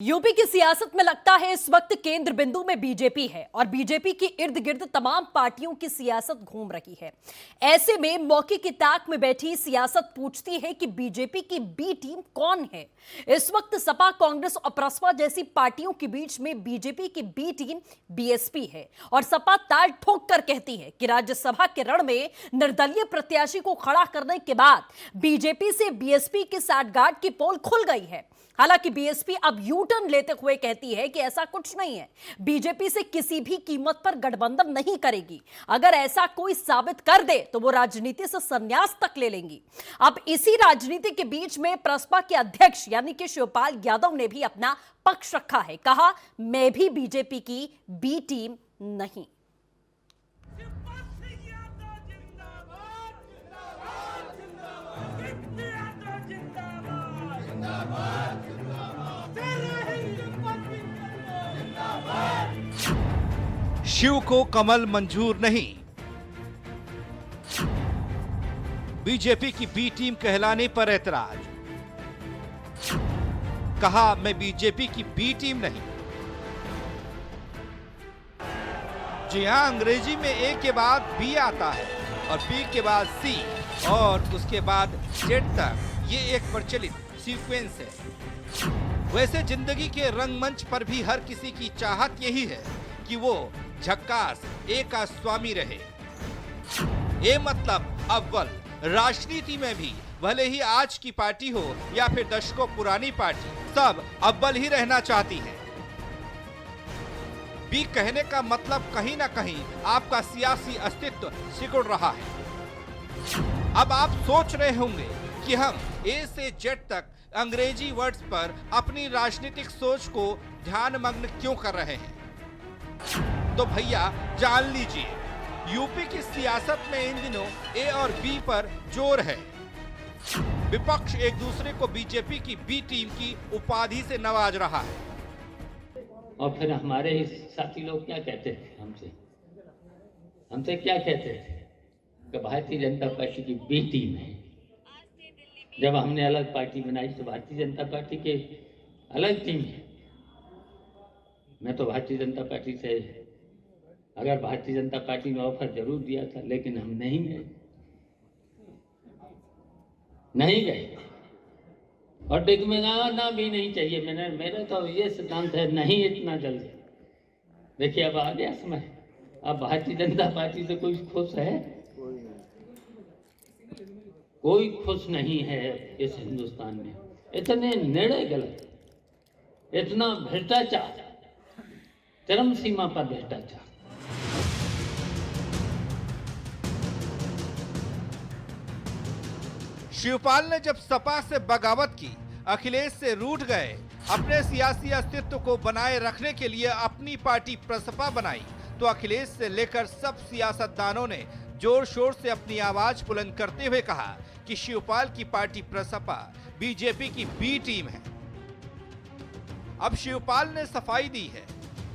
UP की सियासत में लगता है इस वक्त केंद्र बिंदु में बीजेपी है और बीजेपी के इर्द गिर्द तमाम पार्टियों की सियासत घूम रही है। ऐसे में मौके की ताक में बैठी सियासत पूछती है कि बीजेपी की बी टीम कौन है। इस वक्त सपा, कांग्रेस और प्रसपा जैसी पार्टियों के बीच में बीजेपी की बी टीम बीएसपी है और सपा ताल ठोक कर कहती है कि राज्यसभा के रण में निर्दलीय प्रत्याशी को खड़ा करने के बाद बीजेपी से बीएसपी के साठगांठ की पोल खुल गई है। हालांकि बीएसपी अब यू टर्न लेते हुए कहती है कि ऐसा कुछ नहीं है, बीजेपी से किसी भी कीमत पर गठबंधन नहीं करेगी। अगर ऐसा कोई साबित कर दे तो वो राजनीति से संन्यास तक ले लेंगी। अब इसी राजनीति के बीच में प्रसपा के अध्यक्ष यानी कि शिवपाल यादव ने भी अपना पक्ष रखा है। कहा, मैं भी बीजेपी की बी टीम नहीं। शिव को कमल मंजूर नहीं, बीजेपी की बी टीम कहलाने पर ऐतराज। कहा, मैं बीजेपी की बी टीम नहीं। जी हां, अंग्रेजी में ए के बाद बी आता है और बी के बाद सी और उसके बाद जेड तक। ये एक प्रचलित सीक्वेंस है। वैसे जिंदगी के रंगमंच पर भी हर किसी की चाहत यही है कि वो झक्कास ए का स्वामी रहे। ए मतलब अव्वल। राजनीति में भी भले ही आज की पार्टी हो या फिर दशकों पुरानी पार्टी, सब अव्वल ही रहना चाहती है। बी कहने का मतलब कहीं ना कहीं आपका सियासी अस्तित्व सिकुड़ रहा है। अब आप सोच रहे होंगे कि हम ए से जेड तक अंग्रेजी वर्ड्स पर अपनी राजनीतिक सोच को ध्यानमग्न क्यों कर रहे हैं। तो भैया जान लीजिए, यूपी की सियासत में इन दिनों ए और बी पर जोर है। विपक्ष एक दूसरे को बीजेपी की बी टीम की उपाधि से नवाज रहा है। और फिर हमारे साथी लोग क्या कहते थे हमसे क्या कहते थे कि भारतीय जनता पार्टी की बी टीम है। जब हमने अलग पार्टी बनाई तो भारतीय जनता पार्टी के अलग टीम है। मैं तो भारतीय जनता पार्टी से, अगर भारतीय जनता पार्टी ने ऑफर जरूर दिया था, लेकिन हम नहीं गए और डिगमिगाना भी नहीं चाहिए। मेरा तो ये सिद्धांत है, नहीं इतना जल्दी। देखिए, अब आ गया समय। अब भारतीय जनता पार्टी से कोई खुश है? कोई खुश नहीं है इस हिंदुस्तान में। इतने निर्णय गलत, इतना भ्रष्टाचार, चरम सीमा पर भ्रष्टाचार। शिवपाल ने जब सपा से बगावत की, अखिलेश से रूठ गए, अपने सियासी अस्तित्व को बनाए रखने के लिए अपनी पार्टी प्रसपा बनाई, तो अखिलेश से लेकर सब सियासतदानों ने जोर शोर से अपनी आवाज बुलंद करते हुए कहा कि शिवपाल की पार्टी प्रसपा बीजेपी की बी टीम है। अब शिवपाल ने सफाई दी है,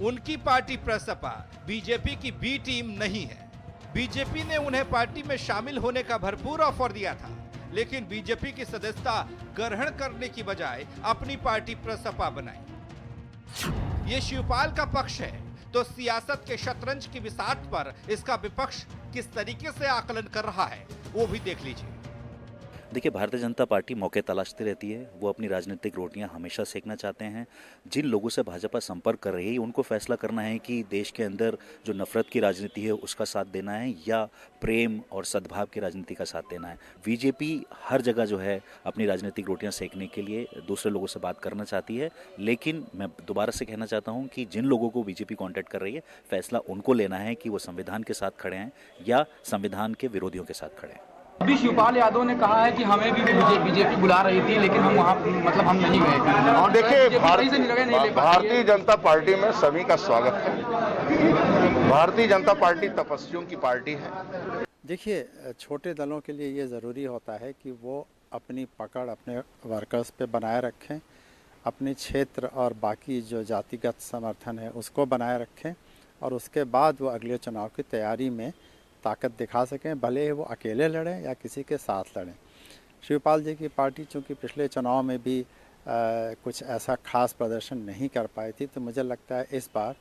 उनकी पार्टी प्रसपा बीजेपी की बी टीम नहीं है। बीजेपी ने उन्हें पार्टी में शामिल होने का भरपूर ऑफर दिया था, लेकिन बीजेपी की सदस्यता ग्रहण करने की बजाय अपनी पार्टी प्रसपा बनाई। ये शिवपाल का पक्ष है, तो सियासत के शतरंज की बिसात पर इसका विपक्ष किस तरीके से आकलन कर रहा है, वो भी देख लीजिए। देखिए, भारतीय जनता पार्टी मौके तलाशती रहती है। वो अपनी राजनीतिक रोटियां हमेशा सेकना चाहते हैं। जिन लोगों से भाजपा संपर्क कर रही है, उनको फैसला करना है कि देश के अंदर जो नफरत की राजनीति है उसका साथ देना है या प्रेम और सद्भाव की राजनीति का साथ देना है। बीजेपी हर जगह जो है अपनी राजनीतिक रोटियां सेकने के लिए दूसरे लोगों से बात करना चाहती है। लेकिन मैं दोबारा से कहना चाहता हूं कि जिन लोगों को बीजेपी कांटेक्ट कर रही है, फैसला उनको लेना है कि वो संविधान के साथ खड़े हैं या संविधान के विरोधियों के साथ खड़े हैं। अभी शिवपाल यादव ने कहा है कि हमें भी बीजेपी बुला रही थी, लेकिन हम वहाँ हम नहीं गए। और देखिए, भारतीय जनता पार्टी में सभी का स्वागत है। भारतीय जनता पार्टी तपस्वियों की पार्टी है। देखिए, छोटे दलों के लिए ये ज़रूरी होता है कि वो अपनी पकड़ अपने वर्कर्स पे बनाए रखें, अपने क्षेत्र और बाकी जो जातिगत समर्थन है उसको बनाए रखें और उसके बाद वो अगले चुनाव की तैयारी में ताकत दिखा सकें, भले वो अकेले लड़ें या किसी के साथ लड़ें। शिवपाल जी की पार्टी चूँकि पिछले चुनाव में भी कुछ ऐसा खास प्रदर्शन नहीं कर पाई थी। तो मुझे लगता है इस बार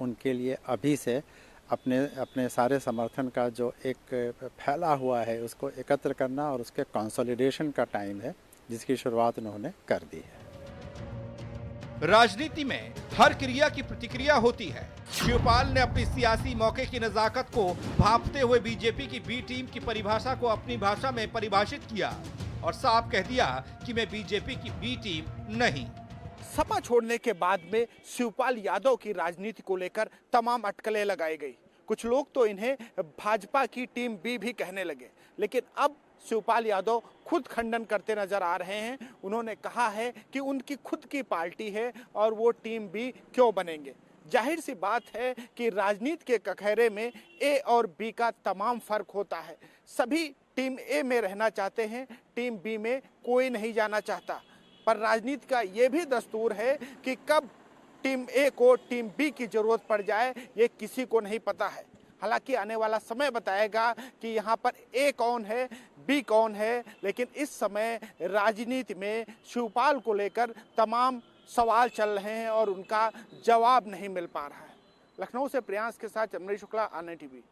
उनके लिए अभी से अपने सारे समर्थन का जो एक फैला हुआ है उसको एकत्र करना और उसके कंसोलिडेशन का टाइम है, जिसकी शुरुआत उन्होंने कर दी है। राजनीति में हर क्रिया की प्रतिक्रिया होती है। शिवपाल ने अपनी सियासी मौके की नजाकत को भांपते हुए बीजेपी की बी टीम की परिभाषा को अपनी भाषा में परिभाषित किया और साफ कह दिया कि मैं बीजेपी की बी टीम नहीं। सपा छोड़ने के बाद में शिवपाल यादव की राजनीति को लेकर तमाम अटकलें लगाई गई। कुछ लोग तो इन्हें भाजपा की टीम बी भी कहने लगे, लेकिन अब शिवपाल यादव खुद खंडन करते नजर आ रहे हैं। उन्होंने कहा है कि उनकी खुद की पार्टी है और वो टीम बी क्यों बनेंगे। जाहिर सी बात है कि राजनीति के कखहरे में ए और बी का तमाम फर्क होता है। सभी टीम ए में रहना चाहते हैं, टीम बी में कोई नहीं जाना चाहता। पर राजनीति का ये भी दस्तूर है कि कब टीम ए को टीम बी की जरूरत पड़ जाए ये किसी को नहीं पता है। हालांकि आने वाला समय बताएगा कि यहाँ पर ए कौन है, बी कौन है, लेकिन इस समय राजनीति में शिवपाल को लेकर तमाम सवाल चल रहे हैं और उनका जवाब नहीं मिल पा रहा है। लखनऊ से प्रियांश के साथ चंद्रेश शुक्ला, आनंद टीवी।